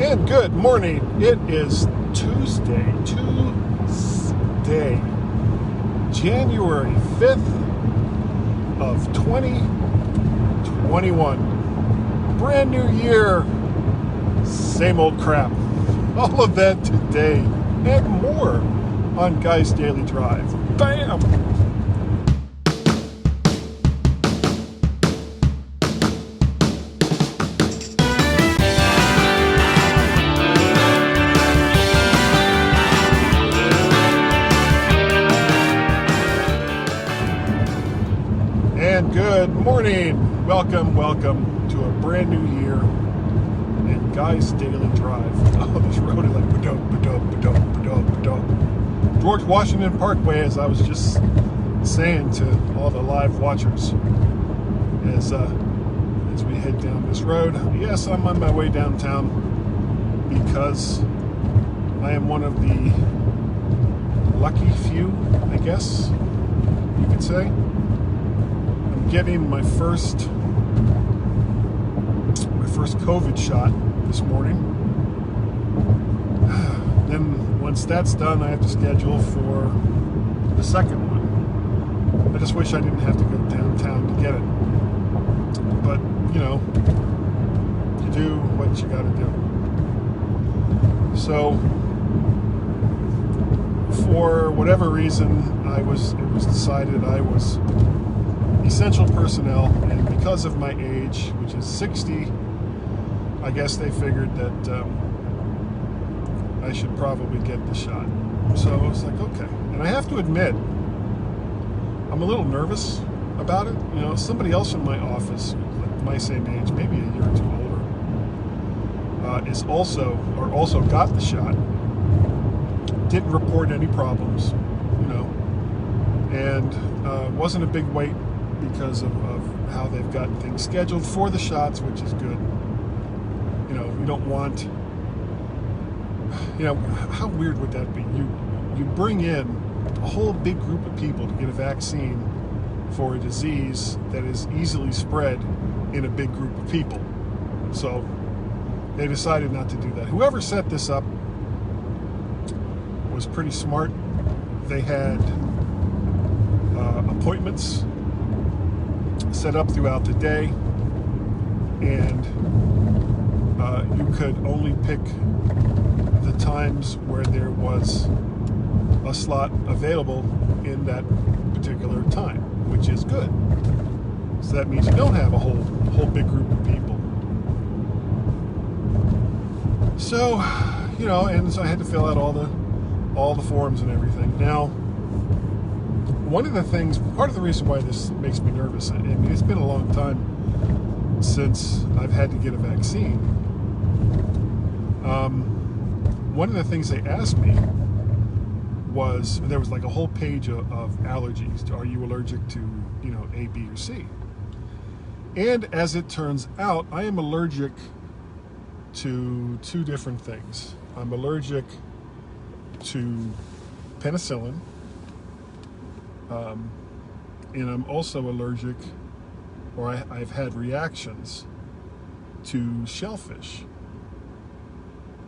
And good morning. It is Tuesday, January 5th of 2021. Brand new year, same old crap. All of that today and more on Guy's Daily Drive. Bam! And good morning. Welcome to a brand new year in Guy's Daily Drive. Oh, this road is like George Washington Parkway, as I was just saying to all the live watchers as we head down this road. Yes, I'm on my way downtown because I am one of the lucky few, I guess you could say. I'm getting my first COVID shot this morning. Then once that's done, I have to schedule for the second one. I just wish I didn't have to go downtown to get it. But, you know, you do what you gotta do. So, for whatever reason, it was decided I was essential personnel, and because of my age, which is 60, I guess they figured that I should probably get the shot. So I was like, okay. And I have to admit, I'm a little nervous about it. You know, somebody else in my office, like my same age, maybe a year or two older, also got the shot. Didn't report any problems, you know, and wasn't a big wait because of how they've got things scheduled for the shots, which is good. You know, you don't want, you know, how weird would that be? You bring in a whole big group of people to get a vaccine for a disease that is easily spread in a big group of people. So they decided not to do that. Whoever set this up was pretty smart. They had appointments set up throughout the day, and you could only pick the times where there was a slot available in that particular time, which is good. So that means you don't have a whole big group of people. So, you know, and so I had to fill out all the forms and everything. Now, one of the things, part of the reason why this makes me nervous, I mean, it's been a long time since I've had to get a vaccine. One of the things they asked me was, there was like a whole page of allergies. Are you allergic to, you know, A, B, or C? And as it turns out, I am allergic to two different things. I'm allergic to penicillin, and I'm also allergic, or I've had reactions to shellfish.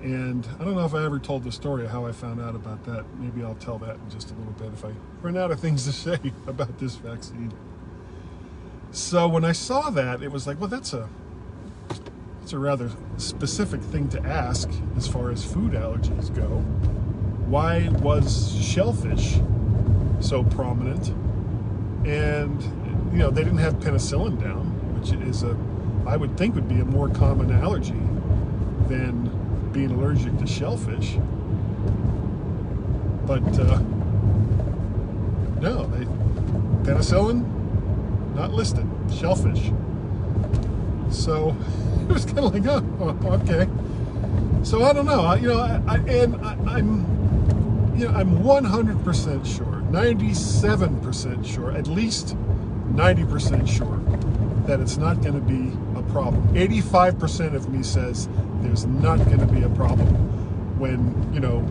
And I don't know if I ever told the story of how I found out about that. Maybe I'll tell that in just a little bit if I run out of things to say about this vaccine. So when I saw that, it was like, well, that's a rather specific thing to ask as far as food allergies go. Why was shellfish so prominent? And, you know, they didn't have penicillin down, which is I would think would be a more common allergy than being allergic to shellfish. But no, penicillin not listed, shellfish. So it was kind of like, oh, okay. So I don't know. I'm 100% sure, 97% sure, at least 90% sure that it's not going to be a problem. 85% of me says there's not going to be a problem when, you know,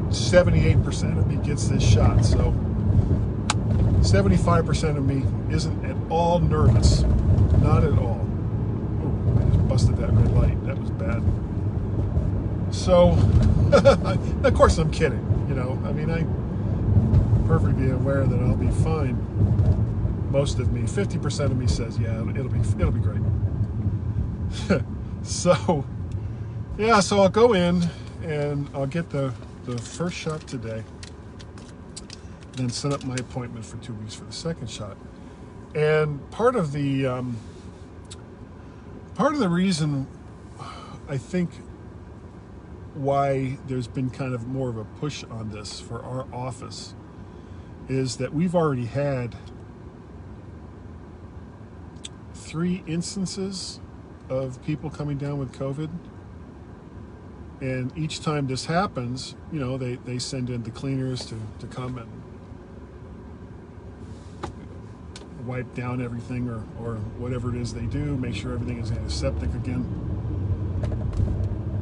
78% of me gets this shot. So 75% of me isn't at all nervous. Not at all. Oh, I just busted that red light. That was bad. So, of course I'm kidding, you know. I mean, I'm perfectly aware that I'll be fine. Most of me, 50% of me says, yeah, it'll be great. So, yeah, so I'll go in and I'll get the first shot today, then set up my appointment for 2 weeks for the second shot. And part of the reason I think why there's been kind of more of a push on this for our office is that we've already had 3 instances of people coming down with COVID. And each time this happens, you know, they send in the cleaners to come and wipe down everything or whatever it is they do, make sure everything is antiseptic again.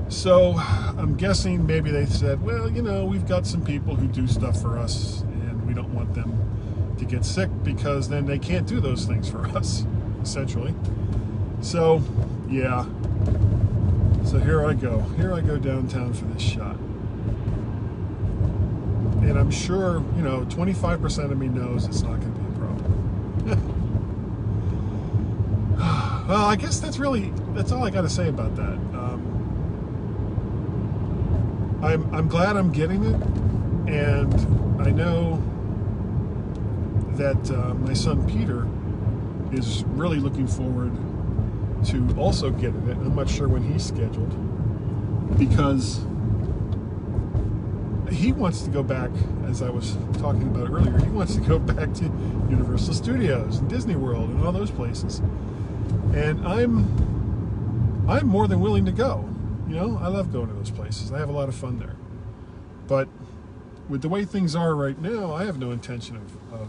So I'm guessing maybe they said, well, you know, we've got some people who do stuff for us and we don't want them to get sick because then they can't do those things for us, essentially. So, yeah. So here I go downtown for this shot. And I'm sure, you know, 25% of me knows it's not going to be a problem. Well, I guess that's all I got to say about that. I'm glad I'm getting it, and I know that my son Peter is really looking forward to also getting it. I'm not sure when he's scheduled, because he wants to go back, as I was talking about earlier, he wants to go back to Universal Studios and Disney World and all those places. And I'm more than willing to go. You know, I love going to those places. I have a lot of fun there. But with the way things are right now, I have no intention of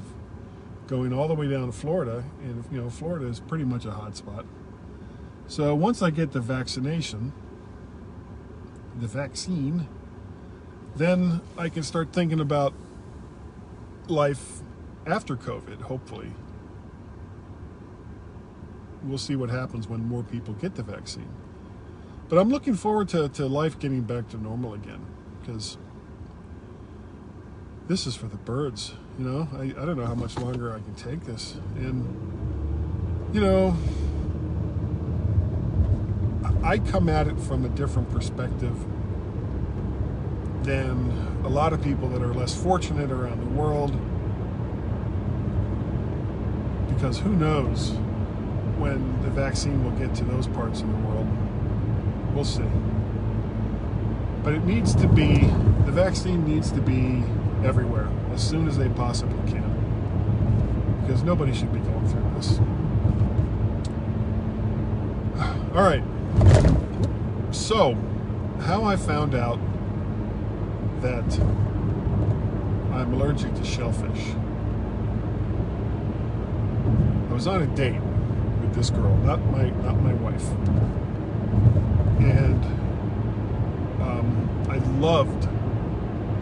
going all the way down to Florida. And, you know, Florida is pretty much a hot spot. So once I get the vaccine, then I can start thinking about life after COVID, hopefully. We'll see what happens when more people get the vaccine. But I'm looking forward to life getting back to normal again, because this is for the birds, you know? I don't know how much longer I can take this. And, you know, I come at it from a different perspective than a lot of people that are less fortunate around the world, because who knows when the vaccine will get to those parts of the world. We'll see. But it needs to be, the vaccine needs to be everywhere as soon as they possibly can, because nobody should be going through this. All right. So, how I found out that I'm allergic to shellfish. I was on a date with this girl, not my wife, and I loved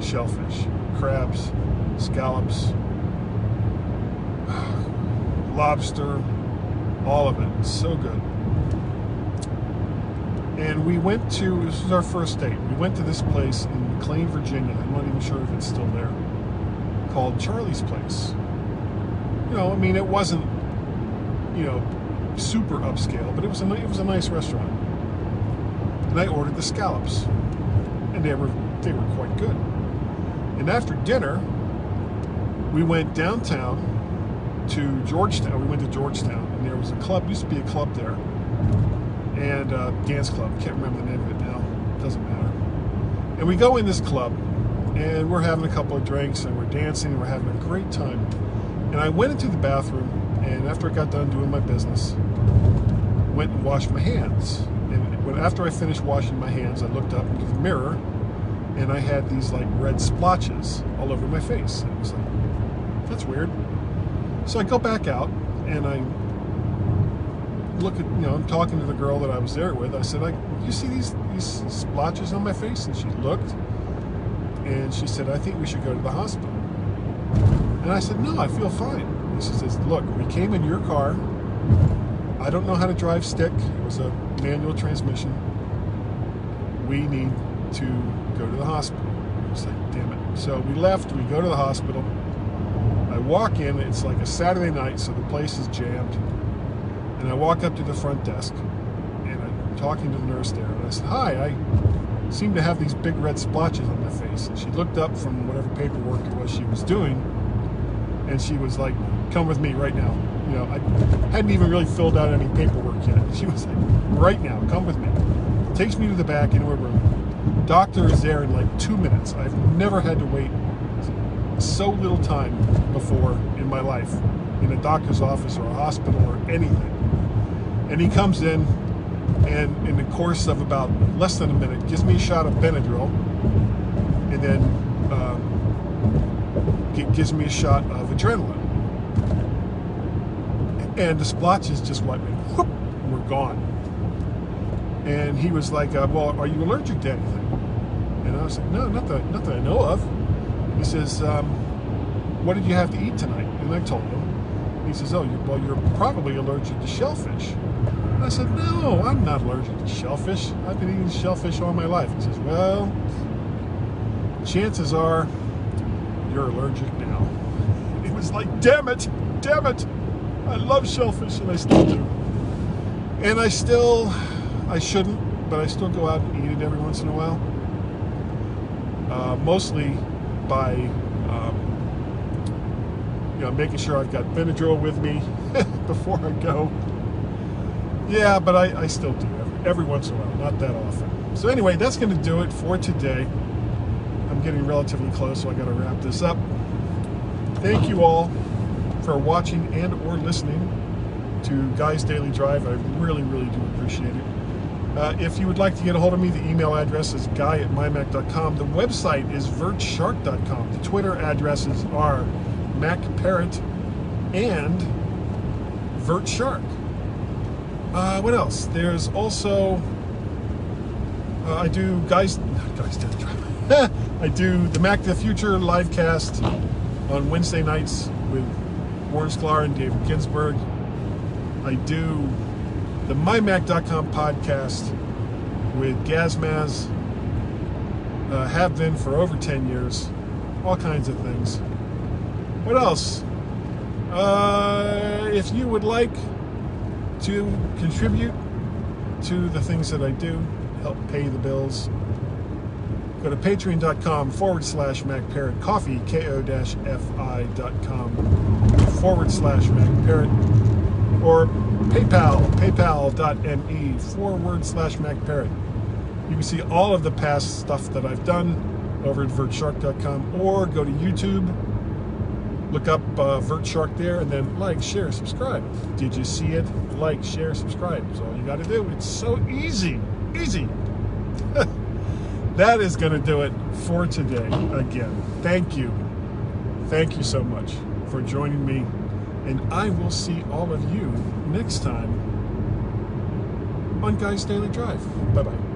shellfish, crabs, scallops, lobster, all of it. So good. And we went to, this was our first date, we went to this place in McLean, Virginia. I'm not even sure if it's still there, called Charlie's Place. You know, I mean, it wasn't, you know, super upscale, but it was a nice restaurant. And I ordered the scallops, and they were quite good. And after dinner, we went downtown to Georgetown. We went to Georgetown, and there was a club, used to be a club there, and dance club. Can't remember the name of it now. Doesn't matter. And we go in this club, and we're having a couple of drinks, and we're dancing, and we're having a great time. And I went into the bathroom, and after I got done doing my business, went and washed my hands. And after I finished washing my hands, I looked up into the mirror, and I had these like red splotches all over my face. And it was like, that's weird. So I go back out, and I look at, you know, I'm talking to the girl that I was there with. I said, you see these splotches on my face? And she looked, and she said, I think we should go to the hospital. And I said, no, I feel fine. And she says, look, we came in your car. I don't know how to drive stick. It was a manual transmission. We need to go to the hospital. It's like, damn it. So we left, we go to the hospital. I walk in, it's like a Saturday night, so the place is jammed. And I walk up to the front desk, and I'm talking to the nurse there. And I said, hi, I seem to have these big red splotches on my face. And she looked up from whatever paperwork it was she was doing, and she was like, come with me right now. You know, I hadn't even really filled out any paperwork yet. She was like, right now, come with me. Takes me to the back into a room. Doctor is there in like 2 minutes. I've never had to wait so little time before in my life in a doctor's office or a hospital or anything. And he comes in, and in the course of about less than a minute, gives me a shot of Benadryl, and then gives me a shot of adrenaline. And the splotches just went, whoop, and were gone. And he was like, well, are you allergic to anything? And I was like, no, not that I know of. He says, what did you have to eat tonight? And I told him. He says, oh, you're probably allergic to shellfish. And I said, no, I'm not allergic to shellfish. I've been eating shellfish all my life. He says, well, chances are you're allergic now. It was like, damn it. I love shellfish, and I still do. And I shouldn't, but I still go out and eat it every once in a while. Mostly by making sure I've got Benadryl with me before I go. Yeah, but I still do every once in a while, not that often. So anyway, that's going to do it for today. I'm getting relatively close, so I got to wrap this up. Thank you all for watching and or listening to Guy's Daily Drive. I really, really do appreciate it. If you would like to get a hold of me, the email address is guy@mymac.com. The website is vertshark.com. The Twitter addresses are MacParrot and VertShark. What else? There's also I do Guy's Daily Drive. I do the Mac the Future live cast on Wednesday nights with Warren Sklar and David Ginsburg. I do the MyMac.com podcast with Gazmaz. Have been for over 10 years. All kinds of things. What else? If you would like to contribute to the things that I do, help pay the bills, go to patreon.com/MacParrot, coffee, ko-fi.com/MacParrot, or paypal.me/MacParrot. You can see all of the past stuff that I've done over at vertshark.com, or go to YouTube, look up VertShark there, and then like, share, subscribe. Did you see it? Like, share, subscribe. That's all you got to do. It's so easy. That is going to do it for today. Again, thank you so much for joining me, and I will see all of you next time on Guy's Daily Drive. Bye-bye.